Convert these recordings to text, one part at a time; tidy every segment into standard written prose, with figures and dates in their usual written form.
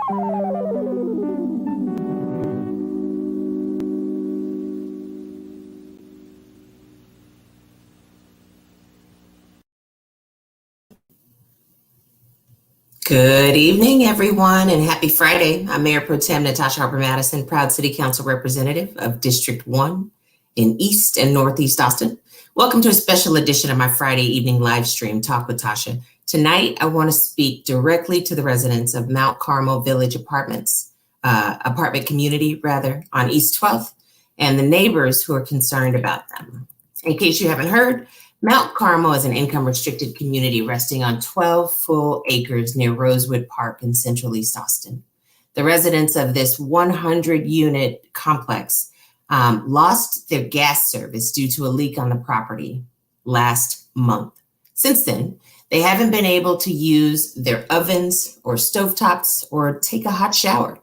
Good evening, everyone, and happy Friday. I'm Mayor Pro Tem Natasha Harper-Madison, proud City Council representative of District 1 in East and Northeast Austin. Welcome to a special edition of my Friday evening live stream, Talk with Tasha. Tonight, I want to speak directly to the residents of Mount Carmel Village apartment community, on East 12th, and the neighbors who are concerned about them. In case you haven't heard, Mount Carmel is an income-restricted community resting on 12 full acres near Rosewood Park in Central East Austin. The residents of this 100-unit complex lost their gas service due to a leak on the property last month. Since then, they haven't been able to use their ovens or stovetops or take a hot shower.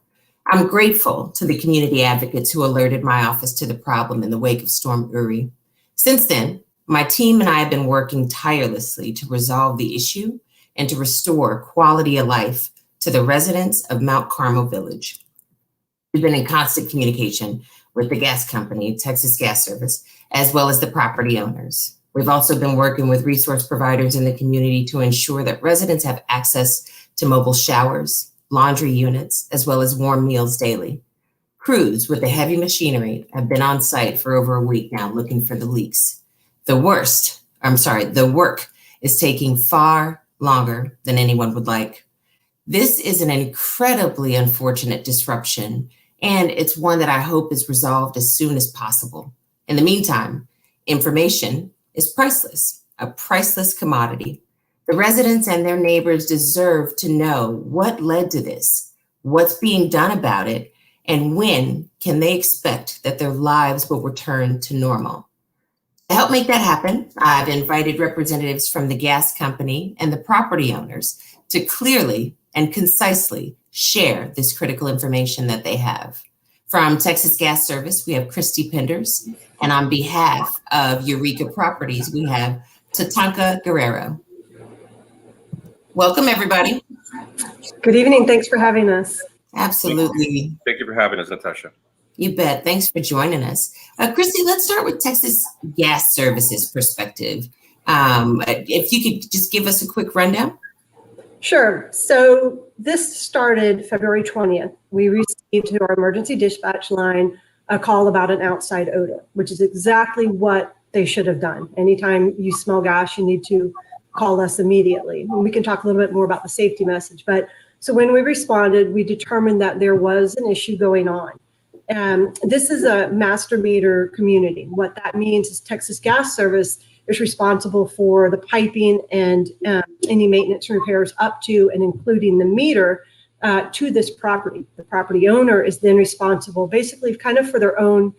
I'm grateful to the community advocates who alerted my office to the problem in the wake of Storm Uri. Since then, my team and I have been working tirelessly to resolve the issue and to restore quality of life to the residents of Mount Carmel Village. We've been in constant communication with the gas company, Texas Gas Service, as well as the property owners. We've also been working with resource providers in the community to ensure that residents have access to mobile showers, laundry units, as well as warm meals daily. Crews with the heavy machinery have been on site for over a week now looking for the leaks. The work is taking far longer than anyone would like. This is an incredibly unfortunate disruption, and it's one that I hope is resolved as soon as possible. In the meantime, information is priceless, a priceless commodity. The residents and their neighbors deserve to know what led to this, what's being done about it, and when can they expect that their lives will return to normal. To help make that happen, I've invited representatives from the gas company and the property owners to clearly and concisely share this critical information that they have. From Texas Gas Service, we have Christy Penders, and on behalf of Eureka Properties, we have Tatanka Guerrero. Welcome, everybody. Good evening. Thanks for having us. Absolutely. Thank you for having us, Natasha. You bet. Thanks for joining us. Christy, let's start with Texas Gas Services perspective. If you could just give us a quick rundown. Sure. So this started February 20th. We received to our emergency dispatch line a call about an outside odor, which is exactly what they should have done. Anytime you smell gas, you need to call us immediately. And we can talk a little bit more about the safety message. But so when we responded, we determined that there was an issue going on. This is a master meter community. What that means is Texas Gas Service is responsible for the piping and any maintenance and repairs up to and including the meter to this property. The property owner is then responsible basically kind of for their own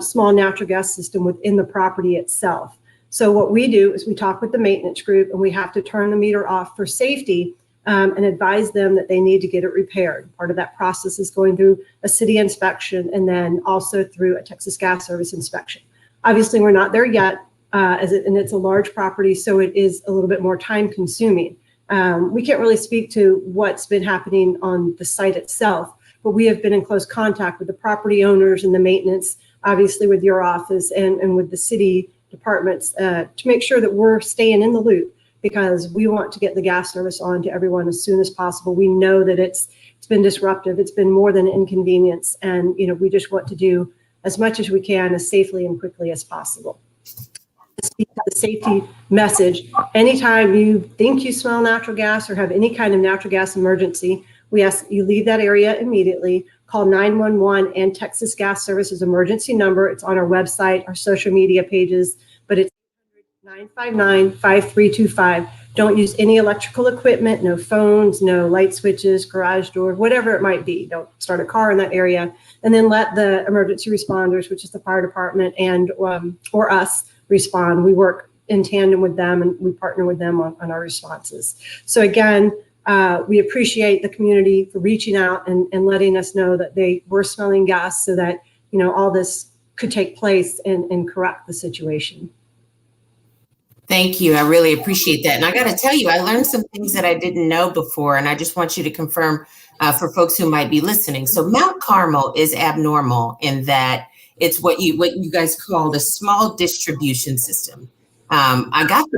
small natural gas system within the property itself. So what we do is we talk with the maintenance group and we have to turn the meter off for safety and advise them that they need to get it repaired. Part of that process is going through a city inspection and then also through a Texas Gas Service inspection. Obviously, we're not there yet, and it's a large property, so it is a little bit more time consuming. We can't really speak to what's been happening on the site itself, but we have been in close contact with the property owners and the maintenance, obviously with your office and with the city departments to make sure that we're staying in the loop, because we want to get the gas service on to everyone as soon as possible. We know that it's been disruptive. It's been more than an inconvenience. And, we just want to do as much as we can as safely and quickly as possible. To speak to the safety message, anytime you think you smell natural gas or have any kind of natural gas emergency, we ask you leave that area immediately, call 911 and Texas Gas Service's emergency number. It's on our website, our social media pages, but it's 959-5325. Don't use any electrical equipment, no phones, no light switches, garage doors, whatever it might be. Don't start a car in that area. And then let the emergency responders, which is the fire department and or us, respond. We work in tandem with them and we partner with them on our responses. So again, we appreciate the community for reaching out and letting us know that they were smelling gas so that, all this could take place and correct the situation. Thank you. I really appreciate that. And I got to tell you, I learned some things that I didn't know before, and I just want you to confirm for folks who might be listening. So Mount Carmel is abnormal in that it's what you guys call the small distribution system. I got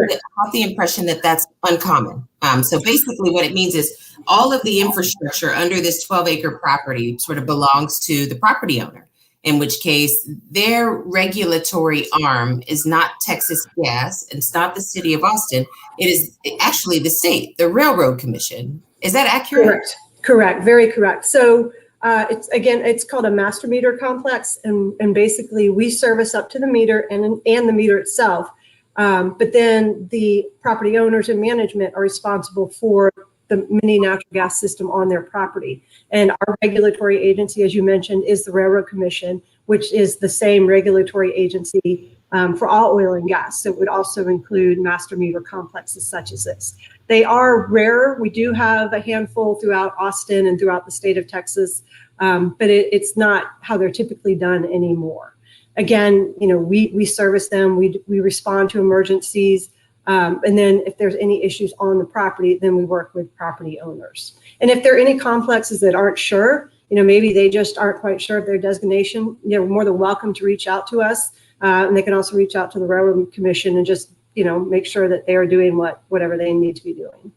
the impression that that's uncommon. So basically what it means is all of the infrastructure under this 12-acre property sort of belongs to the property owner, in which case their regulatory arm is not Texas Gas, and it's not the city of Austin. It is actually the state, the Railroad Commission. Is that accurate? Correct, very correct. So it's called a master meter complex, and basically we service up to the meter and the meter itself. But then the property owners and management are responsible for the mini natural gas system on their property. And our regulatory agency, as you mentioned, is the Railroad Commission, which is the same regulatory agency for all oil and gas. So it would also include master meter complexes such as this. They are rare. We do have a handful throughout Austin and throughout the state of Texas, but it's not how they're typically done anymore. Again, we service them, we respond to emergencies, and then if there's any issues on the property, then we work with property owners. And if there are any complexes that aren't sure, maybe they just aren't quite sure of their designation, they're more than welcome to reach out to us. And they can also reach out to the Railroad Commission and just, make sure that they are doing whatever they need to be doing.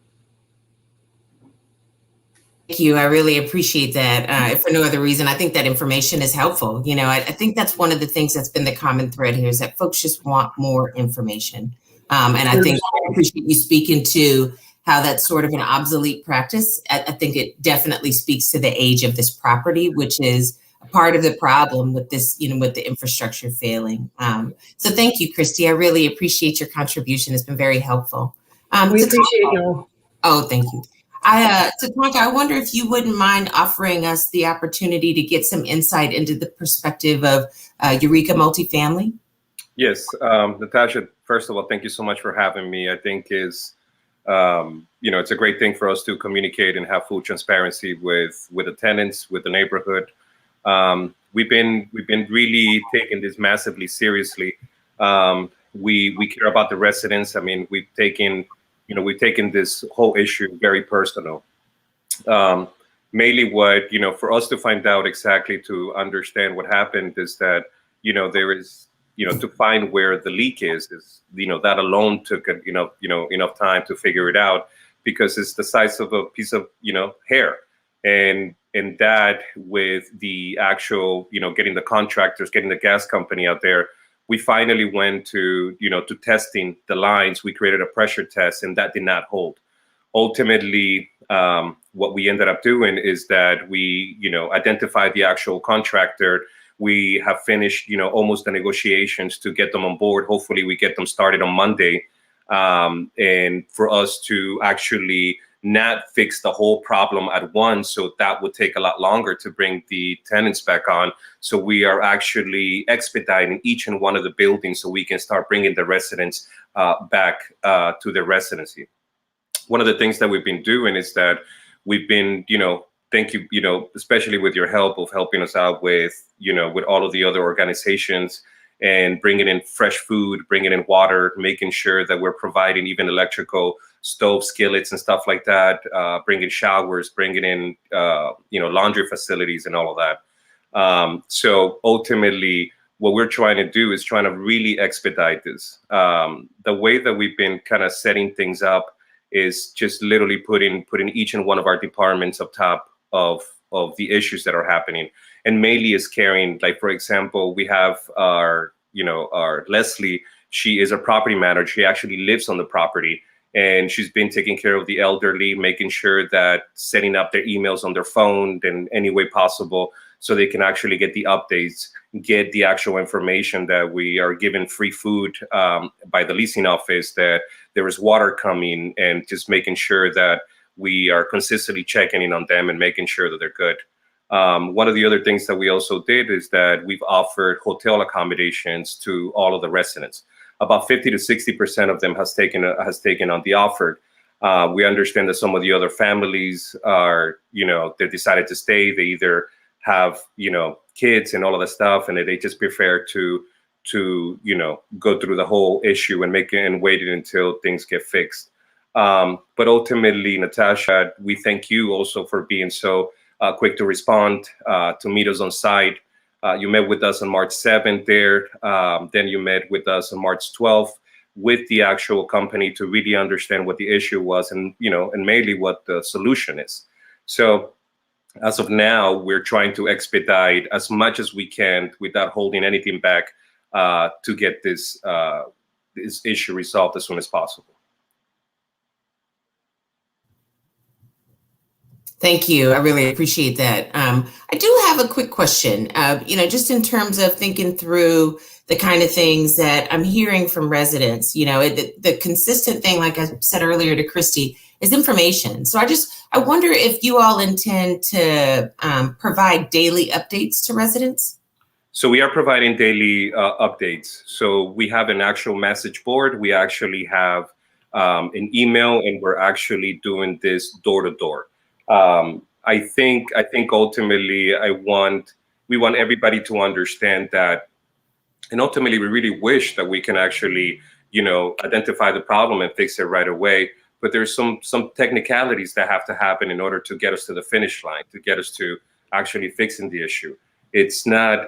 Thank you. I really appreciate that. If for no other reason, I think that information is helpful. I think that's one of the things that's been the common thread here is that folks just want more information. And I think I appreciate you speaking to how that's sort of an obsolete practice. I think it definitely speaks to the age of this property, which is a part of the problem with this, with the infrastructure failing. So thank you, Christy. I really appreciate your contribution. It's been very helpful. We appreciate you. Oh, thank you. Tatanka, I wonder if you wouldn't mind offering us the opportunity to get some insight into the perspective of Eureka Multifamily. Yes, Natasha, first of all, thank you so much for having me. I think it's a great thing for us to communicate and have full transparency with the tenants, with the neighborhood. We've been really taking this massively seriously. We care about the residents. I mean, we've taken this whole issue very personal. Mainly what, for us to find out exactly, to understand what happened is that, there is, to find where the leak is, that alone took enough time to figure it out, because it's the size of a piece of, hair. And that with the actual, getting the contractors, getting the gas company out there, we finally went to, to testing the lines. We created a pressure test, and that did not hold. Ultimately, what we ended up doing is that we, identified the actual contractor. We have finished, almost the negotiations to get them on board. Hopefully we get them started on Monday. And for us to actually not fix the whole problem at once, so that would take a lot longer to bring the tenants back on. So we are actually expediting each and one of the buildings so we can start bringing the residents back to their residency. One of the things that we've been doing is that we've been, thank you, especially with your help of helping us out with, with all of the other organizations, and bringing in fresh food, bringing in water, making sure that we're providing even electrical stove skillets and stuff like that, bringing showers, bringing in, laundry facilities and all of that. So ultimately, what we're trying to do is trying to really expedite this. The way that we've been kind of setting things up is just literally putting each and one of our departments up top of the issues that are happening. And mainly is caring, like, for example, we have our Leslie, she is a property manager. She actually lives on the property, and she's been taking care of the elderly, making sure that setting up their emails on their phone in any way possible so they can actually get the updates, get the actual information that we are given free food by the leasing office, that there is water coming, and just making sure that we are consistently checking in on them and making sure that they're good. One of the other things that we also did is that we've offered hotel accommodations to all of the residents. About 50 to 60% of them has taken on the offer. We understand that some of the other families are, they decided to stay. They either have, kids and all of that stuff, and they just prefer to to, go through the whole issue and waited until things get fixed. But ultimately, Natasha, we thank you also for being so quick to respond, to meet us on site. You met with us on March 7th there. Then you met with us on March 12th with the actual company to really understand what the issue was and mainly what the solution is. So as of now, we're trying to expedite as much as we can without holding anything back to get this issue resolved as soon as possible. Thank you. I really appreciate that. I do have a quick question, just in terms of thinking through the kind of things that I'm hearing from residents, the consistent thing, like I said earlier to Christy, is information. So I wonder if you all intend to provide daily updates to residents? So we are providing daily updates. So we have an actual message board. We actually have an email, and we're actually doing this door to door. I think ultimately we want everybody to understand that, and ultimately we really wish that we can actually, identify the problem and fix it right away. But there's some technicalities that have to happen in order to get us to the finish line, to get us to actually fixing the issue. It's not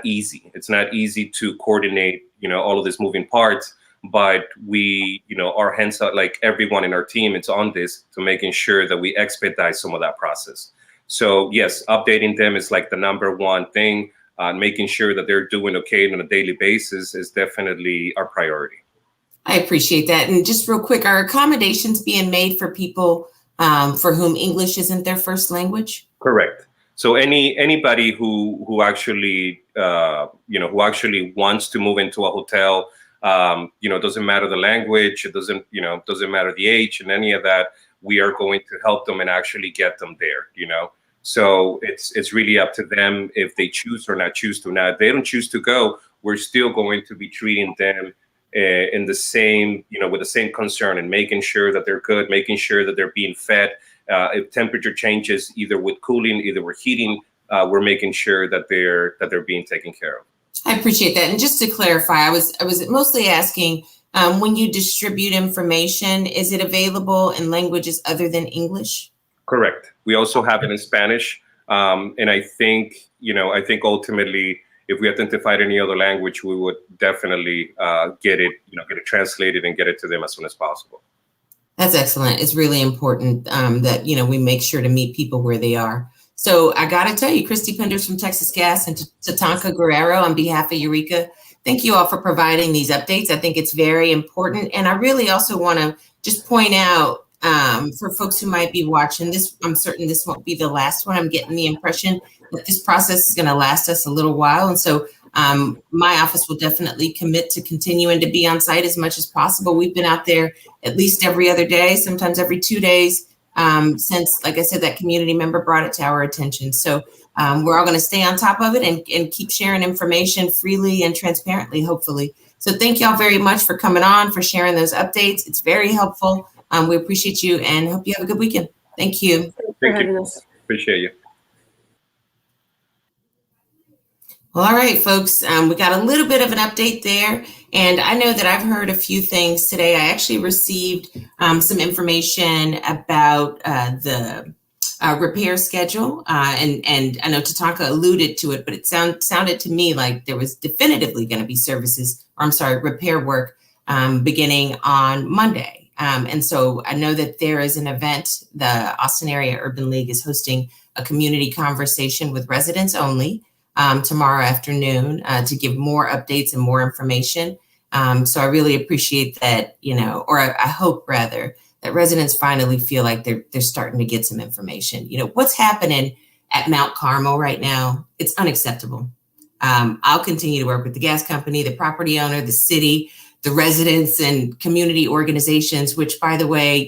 easy. It's not easy to coordinate, all of these moving parts. But we, our hands are, like everyone in our team, it's on this to making sure that we expedite some of that process. So yes, updating them is like the number one thing. Making sure that they're doing okay on a daily basis is definitely our priority. I appreciate that. And just real quick, are accommodations being made for people for whom English isn't their first language? Correct. So anybody who actually wants to move into a hotel, doesn't matter the language, it doesn't matter the age and any of that, we are going to help them and actually get them there, So it's really up to them if they choose or not choose to. Now, if they don't choose to go, we're still going to be treating them in the same, with the same concern and making sure that they're good, making sure that they're being fed. If temperature changes, either with cooling, either with heating, we're making sure that they're being taken care of. I appreciate that. And just to clarify, I was mostly asking, when you distribute information, is it available in languages other than English? Correct. We also have it in Spanish. And I think ultimately, if we identified any other language, we would definitely get it translated and get it to them as soon as possible. That's excellent. It's really important that, we make sure to meet people where they are. So I got to tell you, Christy Penders from Texas Gas and Tatanka Guerrero on behalf of Eureka, thank you all for providing these updates. I think it's very important. And I really also want to just point out for folks who might be watching this, I'm certain this won't be the last one. I'm getting the impression that this process is going to last us a little while. And so my office will definitely commit to continuing to be on site as much as possible. We've been out there at least every other day, sometimes every 2 days. Since, like I said, that community member brought it to our attention. So we're all going to stay on top of it and keep sharing information freely and transparently, hopefully. So thank you all very much for coming on, for sharing those updates. It's very helpful. We appreciate you and hope you have a good weekend. Thank you. Thank you. Appreciate you. Well, all right, folks, we got a little bit of an update there. And I know that I've heard a few things today. I actually received some information about the repair schedule. And I know Tatanka alluded to it, but it sounded to me like there was definitively going to be repair work beginning on Monday. And so I know that there is an event, the Austin Area Urban League is hosting a community conversation with residents only tomorrow afternoon to give more updates and more information. So I really appreciate that, or I hope rather that residents finally feel like they're starting to get some information. What's happening at Mount Carmel right now, it's unacceptable. I'll continue to work with the gas company, the property owner, the city, the residents and community organizations, which, by the way,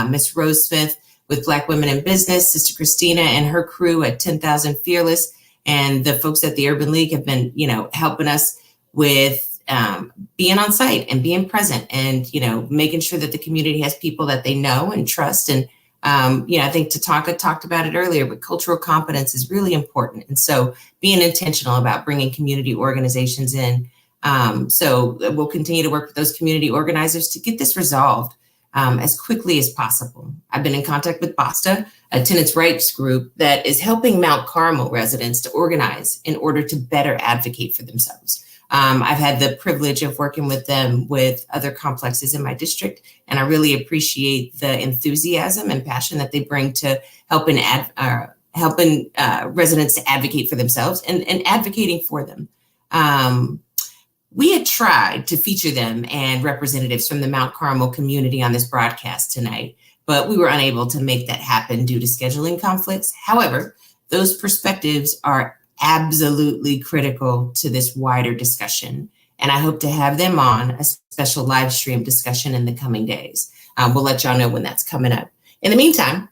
Miss Rose Smith with Black Women in Business, Sister Christina and her crew at 10,000 Fearless, and the folks at the Urban League have been, helping us with being on site and being present and, making sure that the community has people that they know and trust. And, I think Tatanka talked about it earlier, but cultural competence is really important. And so being intentional about bringing community organizations in So we'll continue to work with those community organizers to get this resolved as quickly as possible. I've been in contact with BASTA, a tenants' rights group that is helping Mount Carmel residents to organize in order to better advocate for themselves. I've had the privilege of working with them with other complexes in my district, and I really appreciate the enthusiasm and passion that they bring to helping residents to advocate for themselves and advocating for them. We had tried to feature them and representatives from the Mount Carmel community on this broadcast tonight, but we were unable to make that happen due to scheduling conflicts. However, those perspectives are absolutely critical to this wider discussion, and I hope to have them on a special live stream discussion in the coming days. We'll let y'all know when that's coming up. In the meantime,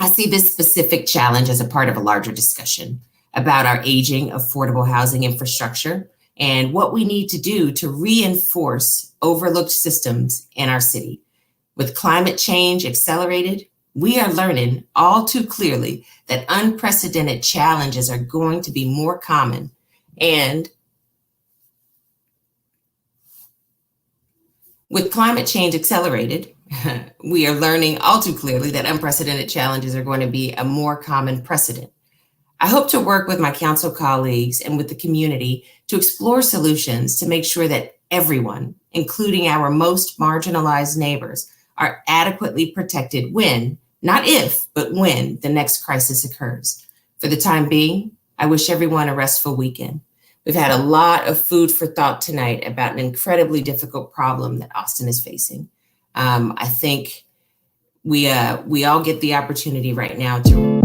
I see this specific challenge as a part of a larger discussion about our aging affordable housing infrastructure and what we need to do to reinforce overlooked systems in our city. With climate change accelerated, we are learning all too clearly that unprecedented challenges are going to be more common. And with climate change accelerated, we are learning all too clearly that unprecedented challenges are going to be a more common precedent. I hope to work with my council colleagues and with the community to explore solutions to make sure that everyone, including our most marginalized neighbors, are adequately protected when, not if, but when the next crisis occurs. For the time being, I wish everyone a restful weekend. We've had a lot of food for thought tonight about an incredibly difficult problem that Austin is facing. I think we all get the opportunity right now to